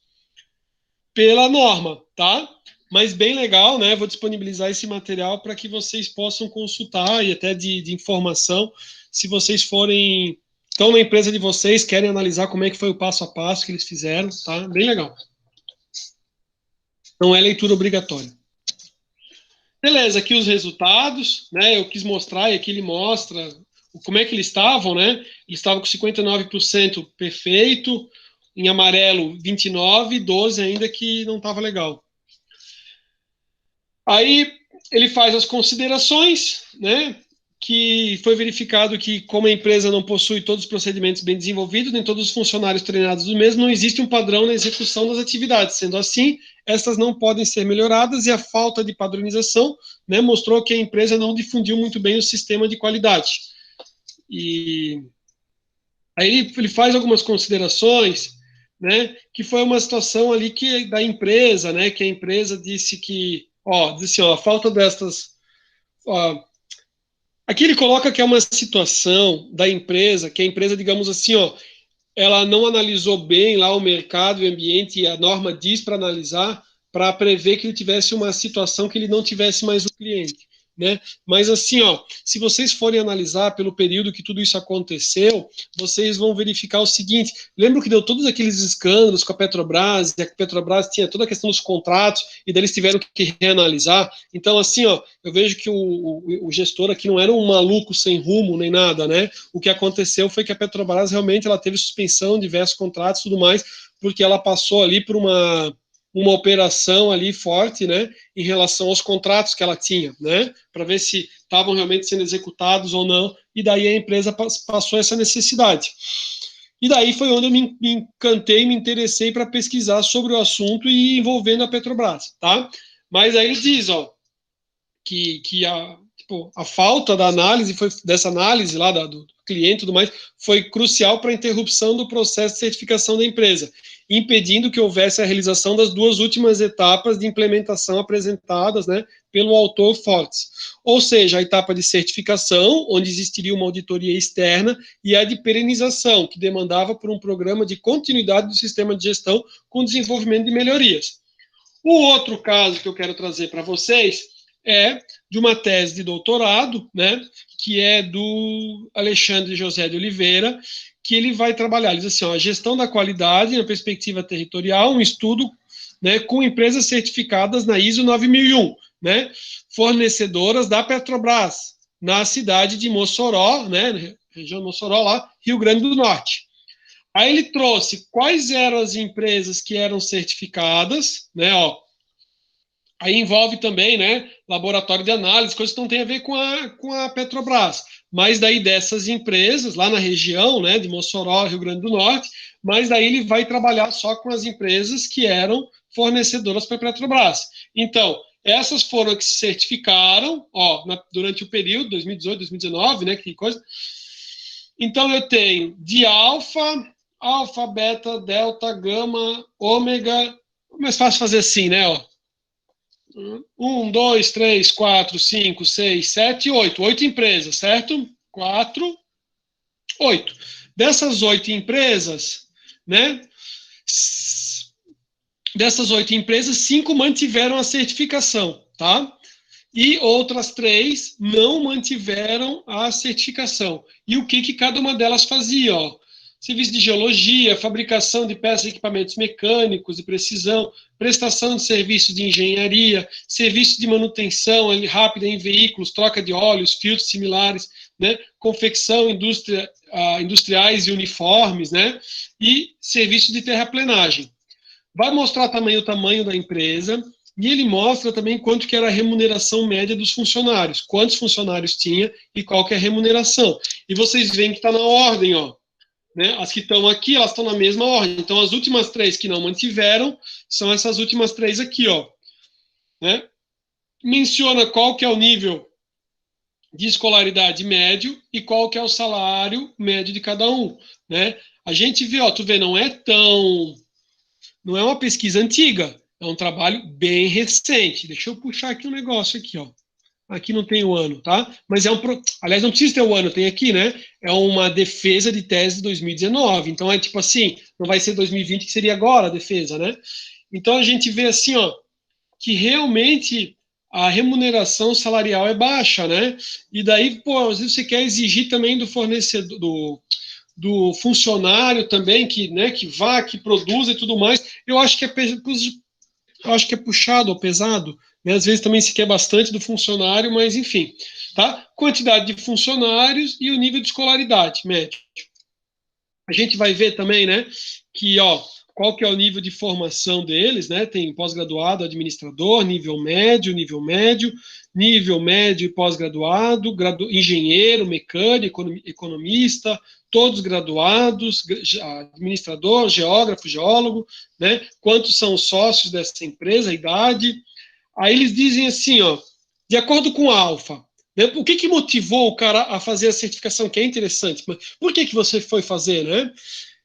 [SPEAKER 1] pela norma, tá? Mas bem legal, né? Vou disponibilizar esse material para que vocês possam consultar e até de informação, se vocês forem estão na empresa de vocês, querem analisar como é que foi o passo a passo que eles fizeram, tá? Bem legal. Não é leitura obrigatória. Beleza, aqui os resultados, né? Eu quis mostrar, e aqui ele mostra como é que eles estavam, né? Eles estavam com 59% perfeito, em amarelo 29, 12 ainda que não estava legal. Aí ele faz as considerações, né? Que foi verificado que, como a empresa não possui todos os procedimentos bem desenvolvidos, nem todos os funcionários treinados do mesmo, não existe um padrão na execução das atividades. Sendo assim, estas não podem ser melhoradas e a falta de padronização, né, mostrou que a empresa não difundiu muito bem o sistema de qualidade. E aí ele faz algumas considerações, né, que foi uma situação ali da empresa, né, que a empresa disse que, ó, a falta destas aqui ele coloca que é uma situação da empresa, que a empresa, digamos assim, ó, ela não analisou bem lá o mercado e o ambiente, e a norma diz para analisar, para prever que ele tivesse uma situação que ele não tivesse mais o cliente. Né? Mas assim, ó, se vocês forem analisar pelo período que tudo isso aconteceu, vocês vão verificar o seguinte: lembra que deu todos aqueles escândalos com a Petrobras, e a Petrobras tinha toda a questão dos contratos, e daí eles tiveram que reanalisar. Então, assim, ó, eu vejo que o gestor aqui não era um maluco sem rumo nem nada, né? O que aconteceu foi que a Petrobras realmente ela teve suspensão de diversos contratos e tudo mais, porque ela passou ali por uma operação ali forte, né, em relação aos contratos que ela tinha, né, para ver se estavam realmente sendo executados ou não, e daí a empresa passou essa necessidade. E daí foi onde eu me encantei, me interessei para pesquisar sobre o assunto e envolvendo a Petrobras, tá? Mas aí ele diz, ó, que a falta da análise, dessa análise lá do cliente e tudo mais, foi crucial para a interrupção do processo de certificação da empresa, impedindo que houvesse a realização das duas últimas etapas de implementação apresentadas, né, pelo autor Fortes. Ou seja, a etapa de certificação, onde existiria uma auditoria externa, e a de perenização, que demandava por um programa de continuidade do sistema de gestão com desenvolvimento de melhorias. O outro caso que eu quero trazer para vocês é de uma tese de doutorado, né, que é do Alexandre José de Oliveira, que ele vai trabalhar, ele diz assim, ó, a gestão da qualidade na perspectiva territorial, um estudo, né, com empresas certificadas na ISO 9001, né, fornecedoras da Petrobras, na cidade de Mossoró, né, região de Mossoró lá, Rio Grande do Norte. Aí ele trouxe quais eram as empresas que eram certificadas, né, ó, aí envolve também, né, laboratório de análise, coisas que não tem a ver com a Petrobras. Mas daí dessas empresas, lá na região, né, de Mossoró, Rio Grande do Norte, mas daí ele vai trabalhar só com as empresas que eram fornecedoras para a Petrobras. Então, essas foram que se certificaram, ó, durante o período, 2018, 2019, né, que coisa. Então, eu tenho de alfa, beta, delta, gama, ômega, mais fácil fazer assim, né, ó. 1, 2, 3, 4, 5, 6, 7, 8. 8 empresas, certo? 4, 8. Dessas 8 empresas, né? Dessas 8 empresas, 5 mantiveram a certificação, tá? E outras 3 não mantiveram a certificação. E o que cada uma delas fazia? Ó? Serviço de geologia, fabricação de peças e equipamentos mecânicos de precisão, prestação de serviços de engenharia, serviço de manutenção rápida em veículos, troca de óleos, filtros similares, né? Confecção, industriais e uniformes, né? E serviço de terraplenagem. Vai mostrar também o tamanho da empresa, e ele mostra também quanto que era a remuneração média dos funcionários, quantos funcionários tinha e qual que é a remuneração. E vocês veem que está na ordem, ó. Né? As que estão aqui, elas estão na mesma ordem. Então, as últimas 3 que não mantiveram são essas últimas 3 aqui, ó. Né? Menciona qual que é o nível de escolaridade médio e qual que é o salário médio de cada um. Né? A gente vê, ó, tu vê, não é uma pesquisa antiga, é um trabalho bem recente. Deixa eu puxar aqui um negócio aqui, ó. Aqui não tem o ano, tá? Mas aliás, não precisa ter o ano, tem aqui, né? É uma defesa de tese de 2019. Então é tipo assim, não vai ser 2020 que seria agora a defesa, né? Então a gente vê assim, ó, que realmente a remuneração salarial é baixa, né? E daí, pô, às vezes você quer exigir também do fornecedor, do funcionário também que, né, que vá, que produza e tudo mais. Eu acho que é puxado ou pesado, né? Às vezes também se quer bastante do funcionário, mas enfim, tá? Quantidade de funcionários e o nível de escolaridade médio. A gente vai ver também, né, que, ó, qual que é o nível de formação deles, né? Tem pós-graduado, administrador, nível médio e pós-graduado, engenheiro, mecânico, economista, todos graduados, administrador, geógrafo, geólogo, né? Quantos são os sócios dessa empresa, a idade. Aí eles dizem assim, ó, de acordo com a Alfa, né, o que motivou o cara a fazer a certificação, que é interessante, mas por que você foi fazer, né?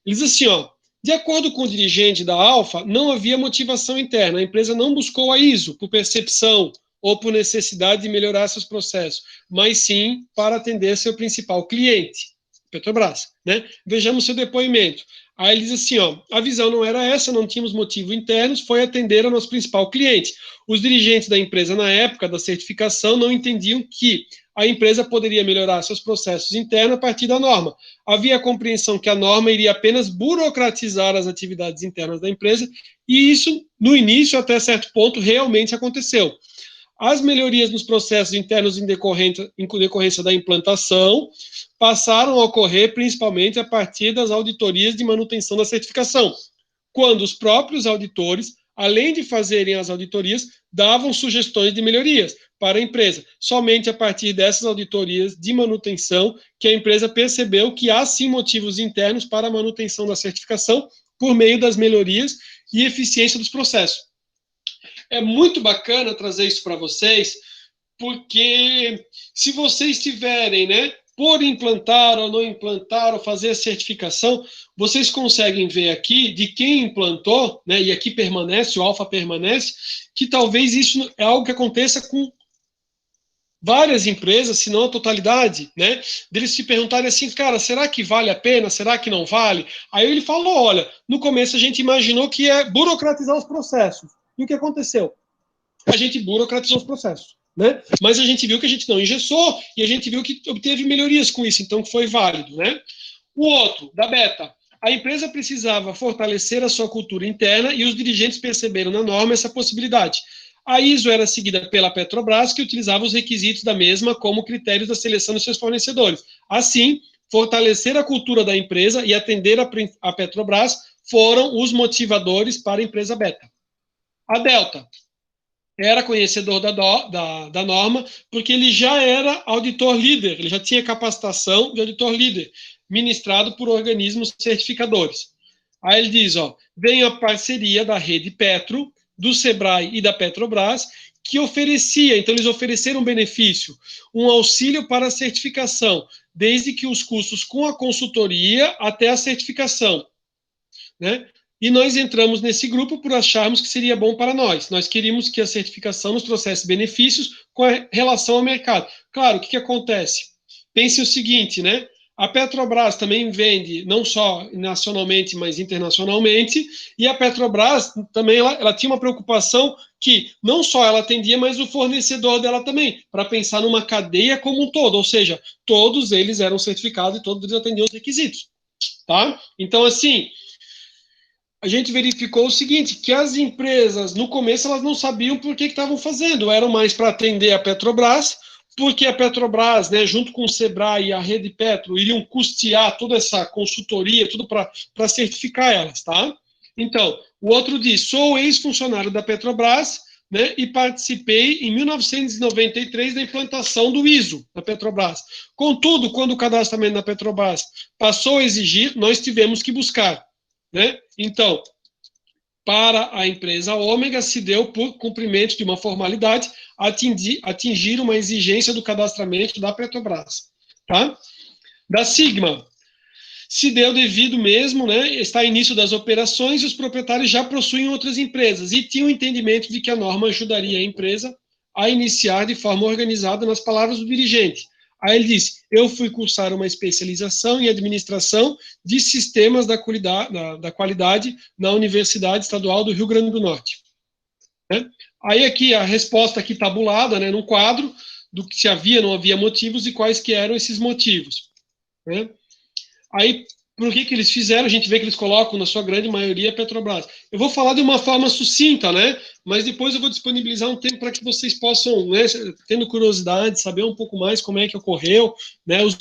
[SPEAKER 1] Eles dizem assim, ó, de acordo com o dirigente da Alfa, não havia motivação interna, a empresa não buscou a ISO por percepção ou por necessidade de melhorar seus processos, mas sim para atender seu principal cliente, Petrobras, né? Vejamos seu depoimento. Aí ele diz assim, ó, a visão não era essa, não tínhamos motivos internos, foi atender ao nosso principal cliente. Os dirigentes da empresa, na época da certificação, não entendiam que a empresa poderia melhorar seus processos internos a partir da norma. Havia a compreensão que a norma iria apenas burocratizar as atividades internas da empresa, e isso, no início, até certo ponto, realmente aconteceu. As melhorias nos processos internos em decorrência da implantação passaram a ocorrer principalmente a partir das auditorias de manutenção da certificação, quando os próprios auditores, além de fazerem as auditorias, davam sugestões de melhorias para a empresa. Somente a partir dessas auditorias de manutenção que a empresa percebeu que há sim motivos internos para a manutenção da certificação por meio das melhorias e eficiência dos processos. É muito bacana trazer isso para vocês, porque se vocês tiverem, né, por implantar ou não implantar, ou fazer a certificação, vocês conseguem ver aqui de quem implantou, né, e aqui permanece, o alfa permanece, que talvez isso é algo que aconteça com várias empresas, se não a totalidade, né, deles se perguntarem assim, cara, será que vale a pena, será que não vale? Aí ele falou, olha, no começo a gente imaginou que é burocratizar os processos, e o que aconteceu? A gente burocratizou os processos, né? Mas a gente viu que a gente não engessou e a gente viu que obteve melhorias com isso, então foi válido, né? O outro, da Beta, a empresa precisava fortalecer a sua cultura interna e os dirigentes perceberam na norma essa possibilidade. A ISO era seguida pela Petrobras, que utilizava os requisitos da mesma como critérios da seleção dos seus fornecedores. Assim, fortalecer a cultura da empresa e atender a Petrobras foram os motivadores para a empresa Beta. A Delta era conhecedor da norma, porque ele já era auditor líder, ele já tinha capacitação de auditor líder, ministrado por organismos certificadores. Aí ele diz, ó, vem a parceria da Rede Petro, do Sebrae e da Petrobras, que oferecia, então eles ofereceram um benefício, um auxílio para a certificação, desde que os custos com a consultoria até a certificação, né? E nós entramos nesse grupo por acharmos que seria bom para nós. Nós queríamos que a certificação nos trouxesse benefícios com relação ao mercado. Claro, o que acontece? Pense o seguinte, né? A Petrobras também vende não só nacionalmente, mas internacionalmente, e a Petrobras também ela tinha uma preocupação que não só ela atendia, mas o fornecedor dela também, para pensar numa cadeia como um todo, ou seja, todos eles eram certificados e todos eles atendiam os requisitos, tá? Então, assim, a gente verificou o seguinte, que as empresas, no começo, elas não sabiam por que estavam fazendo, eram mais para atender a Petrobras, porque a Petrobras, né, junto com o Sebrae e a Rede Petro, iriam custear toda essa consultoria, tudo para certificar elas, tá? Então, o outro diz, sou ex-funcionário da Petrobras, né, e participei em 1993 da implantação do ISO da Petrobras. Contudo, quando o cadastramento da Petrobras passou a exigir, nós tivemos que buscar, né? Então, para a empresa Ômega, se deu por cumprimento de uma formalidade atingir uma exigência do cadastramento da Petrobras. Tá? Da Sigma, se deu devido mesmo, né, está início das operações e os proprietários já possuem outras empresas e tinham o entendimento de que a norma ajudaria a empresa a iniciar de forma organizada, nas palavras do dirigente. Aí ele disse, eu fui cursar uma especialização em administração de sistemas da qualidade na Universidade Estadual do Rio Grande do Norte. Né? Aí aqui a resposta aqui tabulada, né, num quadro, do que se havia, não havia motivos e quais que eram esses motivos. Né? Aí, por que eles fizeram? A gente vê que eles colocam, na sua grande maioria, a Petrobras. Eu vou falar de uma forma sucinta, né? Mas depois eu vou disponibilizar um tempo para que vocês possam, né, tendo curiosidade, saber um pouco mais como é que ocorreu, né, os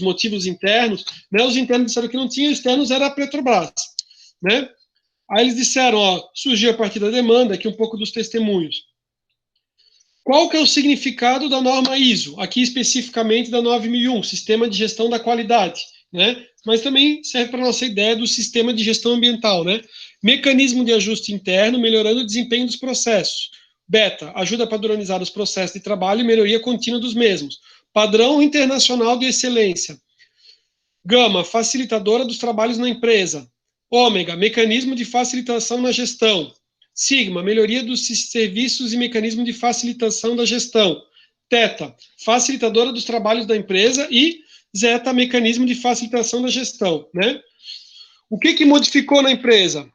[SPEAKER 1] motivos internos. Né, os internos disseram que não tinha, externos era a Petrobras. Né? Aí eles disseram, ó, surgiu a partir da demanda, aqui um pouco dos testemunhos. Qual que é o significado da norma ISO? Aqui especificamente da 9001, Sistema de Gestão da Qualidade. Né? Mas também serve para a nossa ideia do sistema de gestão ambiental, né? Mecanismo de ajuste interno, melhorando o desempenho dos processos. Beta, ajuda a padronizar os processos de trabalho e melhoria contínua dos mesmos. Padrão internacional de excelência. Gama, facilitadora dos trabalhos na empresa. Ômega, mecanismo de facilitação na gestão. Sigma, melhoria dos serviços e mecanismos de facilitação da gestão. Teta, facilitadora dos trabalhos da empresa. E Zeta, mecanismo de facilitação da gestão, né? O que modificou na empresa?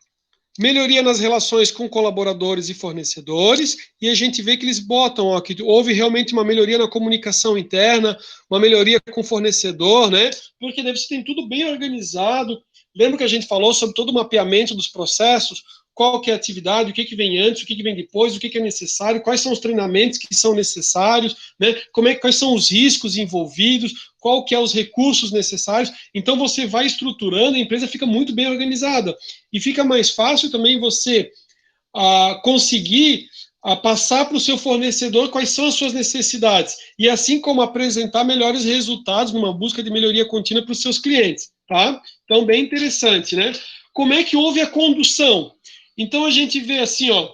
[SPEAKER 1] Melhoria nas relações com colaboradores e fornecedores, e a gente vê que eles botam, ó, que houve realmente uma melhoria na comunicação interna, uma melhoria com o fornecedor, né? Porque daí você tem tudo bem organizado. Lembra que a gente falou sobre todo o mapeamento dos processos, qual que é a atividade, o que vem antes, o que vem depois, o que é necessário, quais são os treinamentos que são necessários, né? Quais são os riscos envolvidos, qual que é os recursos necessários. Então você vai estruturando, a empresa fica muito bem organizada. E fica mais fácil também você conseguir passar para o seu fornecedor quais são as suas necessidades. E assim como apresentar melhores resultados numa busca de melhoria contínua para os seus clientes. Tá? Então, bem interessante, né? Como é que houve a condução? Então, a gente vê assim, ó,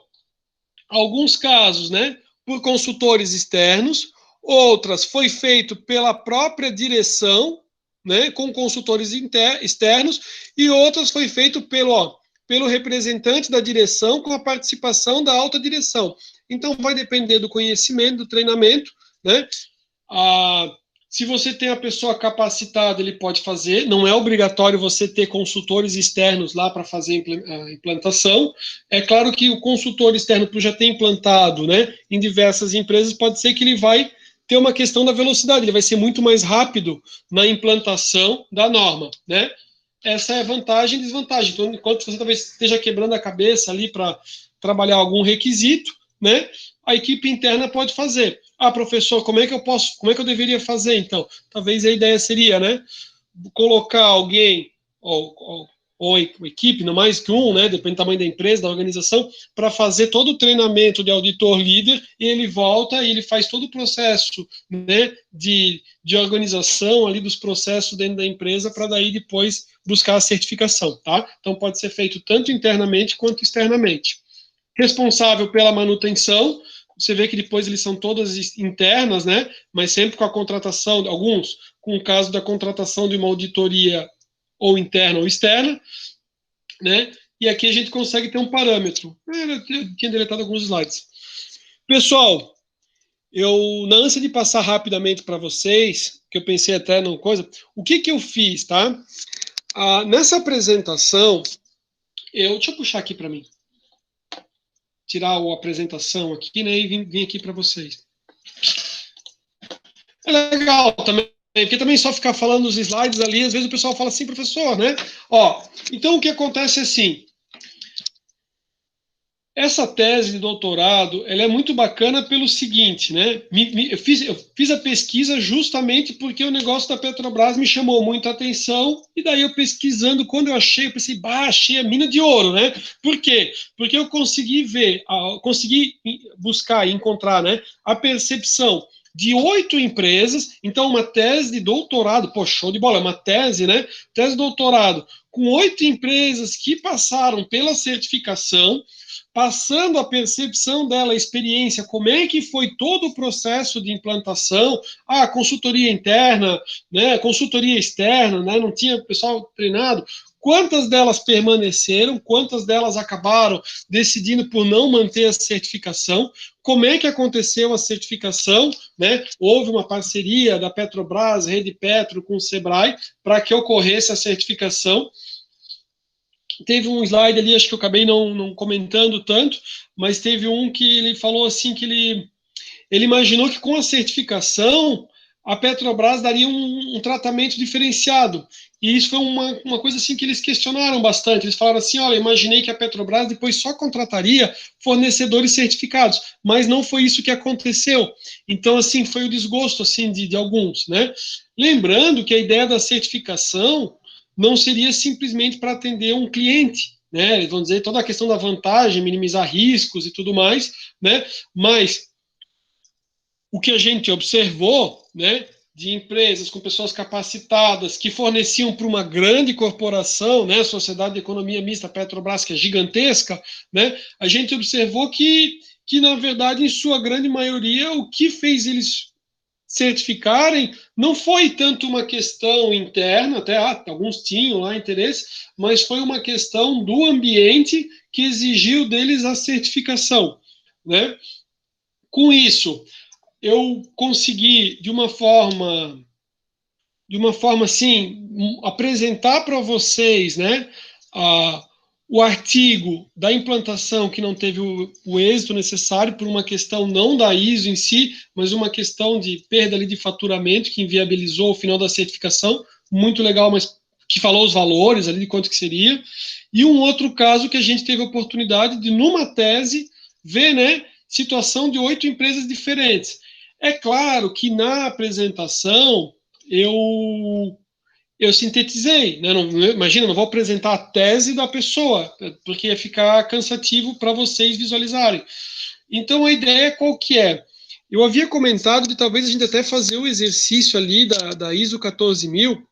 [SPEAKER 1] alguns casos, né, por consultores externos, outras foi feito pela própria direção, né, com consultores externos, e outras foi feito pelo representante da direção com a participação da alta direção. Então, vai depender do conhecimento, do treinamento, né? Se você tem a pessoa capacitada, ele pode fazer. Não é obrigatório você ter consultores externos lá para fazer a implantação. É claro que o consultor externo, por já ter implantado, né, em diversas empresas, pode ser que ele vai ter uma questão da velocidade, ele vai ser muito mais rápido na implantação da norma, né? Essa é a vantagem e desvantagem. Então, enquanto você talvez esteja quebrando a cabeça ali para trabalhar algum requisito, né, a equipe interna pode fazer. Professor, como é que eu deveria fazer, então? Talvez a ideia seria, né, colocar alguém, ou equipe, não mais que um, né, depende do tamanho da empresa, da organização, para fazer todo o treinamento de auditor líder, e ele volta e ele faz todo o processo, né, de organização ali dos processos dentro da empresa, para daí depois buscar a certificação, tá? Então pode ser feito tanto internamente quanto externamente. Responsável pela manutenção, você vê que depois eles são todas internas, né? Mas sempre com a contratação, alguns com o caso da contratação de uma auditoria ou interna ou externa, né? E aqui a gente consegue ter um parâmetro. Eu tinha deletado alguns slides. Pessoal, na ânsia de passar rapidamente para vocês, que eu pensei até numa coisa, o que eu fiz, tá? Nessa apresentação, deixa eu puxar aqui para mim. Tirar a apresentação aqui, né, e vim aqui para vocês. É legal também, porque também só ficar falando os slides ali, às vezes o pessoal fala assim, professor, né? Então o que acontece é assim, essa tese de doutorado, ela é muito bacana pelo seguinte, né? Eu fiz a pesquisa justamente porque o negócio da Petrobras me chamou muita atenção, e daí eu pesquisando, quando eu pensei, achei a mina de ouro, né? Por quê? Porque eu consegui consegui buscar e encontrar, né, a percepção de 8 empresas, então uma tese de doutorado, show de bola, é uma tese, né? Tese de doutorado, com 8 empresas que passaram pela certificação, passando a percepção dela, a experiência, como é que foi todo o processo de implantação, consultoria interna, né, consultoria externa, né, não tinha pessoal treinado, quantas delas permaneceram, quantas delas acabaram decidindo por não manter a certificação, como é que aconteceu a certificação, né, houve uma parceria da Petrobras, Rede Petro com o Sebrae, para que ocorresse a certificação. Teve um slide ali, acho que eu acabei não comentando tanto, mas teve um que ele falou assim que ele imaginou que com a certificação a Petrobras daria um tratamento diferenciado. E isso foi uma coisa assim que eles questionaram bastante. Eles falaram assim, olha, imaginei que a Petrobras depois só contrataria fornecedores certificados, mas não foi isso que aconteceu. Então, assim, foi o desgosto assim de alguns, né? Lembrando que a ideia da certificação não seria simplesmente para atender um cliente, né? Eles vão dizer toda a questão da vantagem, minimizar riscos e tudo mais, né? Mas o que a gente observou, né, de empresas com pessoas capacitadas que forneciam para uma grande corporação, né, Sociedade de Economia Mista, Petrobras, que é gigantesca, né, a gente observou que na verdade, em sua grande maioria, o que fez eles certificarem, não foi tanto uma questão interna, até alguns tinham lá interesse, mas foi uma questão do ambiente que exigiu deles a certificação, né? Com isso, eu consegui, de uma forma assim, apresentar para vocês, né, o artigo da implantação que não teve o êxito necessário por uma questão não da ISO em si, mas uma questão de perda ali de faturamento que inviabilizou o final da certificação, muito legal, mas que falou os valores ali de quanto que seria. E um outro caso que a gente teve a oportunidade de, numa tese, ver, né, situação de 8 empresas diferentes. É claro que na apresentação eu sintetizei, né? Não, imagina, não vou apresentar a tese da pessoa, porque ia ficar cansativo para vocês visualizarem. Então, a ideia qual que é? Eu havia comentado de talvez a gente até fazer o exercício ali da ISO 14000,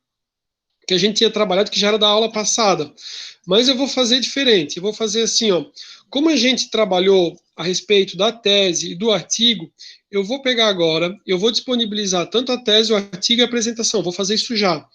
[SPEAKER 1] que a gente tinha trabalhado, que já era da aula passada. Mas eu vou fazer diferente. Eu vou fazer assim, ó. Como a gente trabalhou a respeito da tese e do artigo, eu vou pegar agora, eu vou disponibilizar tanto a tese, o artigo e a apresentação. Vou fazer isso já.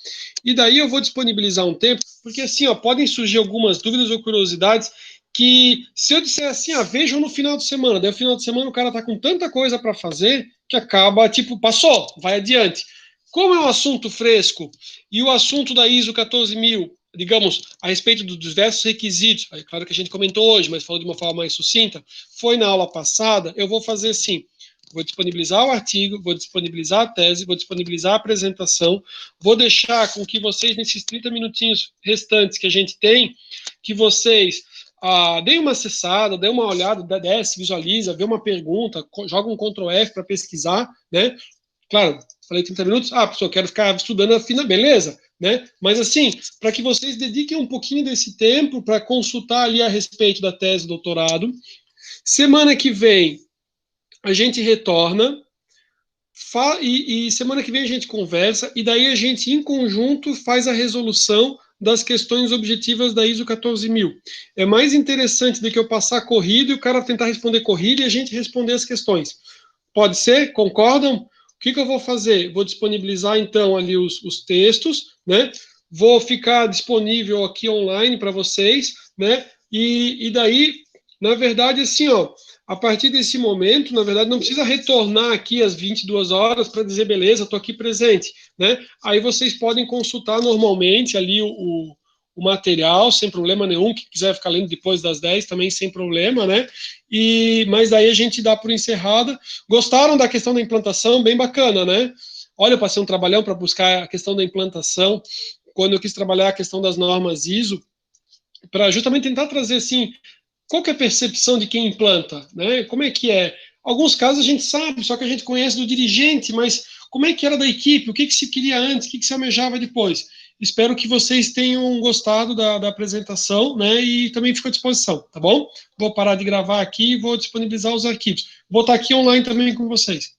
[SPEAKER 1] E daí eu vou disponibilizar um tempo, porque assim, ó, podem surgir algumas dúvidas ou curiosidades que, se eu disser assim, vejam no final de semana, daí no final de semana o cara tá com tanta coisa para fazer que acaba, tipo, passou, vai adiante. Como é um assunto fresco e o assunto da ISO 14000, digamos, a respeito dos diversos requisitos, é claro que a gente comentou hoje, mas falou de uma forma mais sucinta, foi na aula passada, eu vou fazer assim, vou disponibilizar o artigo, vou disponibilizar a tese, vou disponibilizar a apresentação, vou deixar com que vocês, nesses 30 minutinhos restantes que a gente tem, que vocês deem uma acessada, deem uma olhada, desce, visualiza, vê uma pergunta, joga um Ctrl F para pesquisar, né? Claro, falei 30 minutos, pessoal, quero ficar estudando a fina, beleza, né? Mas assim, para que vocês dediquem um pouquinho desse tempo para consultar ali a respeito da tese de doutorado. Semana que vem a gente retorna e semana que vem a gente conversa e daí a gente em conjunto faz a resolução das questões objetivas da ISO 14000. É mais interessante do que eu passar corrido e o cara tentar responder corrido e a gente responder as questões. Pode ser? Concordam? O que eu vou fazer? Vou disponibilizar, então, ali os textos, né? Vou ficar disponível aqui online para vocês, né? E daí, na verdade, assim, ó, a partir desse momento, na verdade, não precisa retornar aqui às 22 horas para dizer, beleza, estou aqui presente, né? Aí vocês podem consultar normalmente ali o material, sem problema nenhum, que quiser ficar lendo depois das 10 também sem problema, né? Mas daí a gente dá por encerrada. Gostaram da questão da implantação? Bem bacana, né? Olha, eu passei um trabalhão para buscar a questão da implantação, quando eu quis trabalhar a questão das normas ISO, para justamente tentar trazer, assim, qual que é a percepção de quem implanta, né? Como é que é? Alguns casos a gente sabe, só que a gente conhece do dirigente, mas como é que era da equipe? O que se queria antes? O que se almejava depois? Espero que vocês tenham gostado da apresentação, né? E também fico à disposição, tá bom? Vou parar de gravar aqui e vou disponibilizar os arquivos. Vou estar aqui online também com vocês.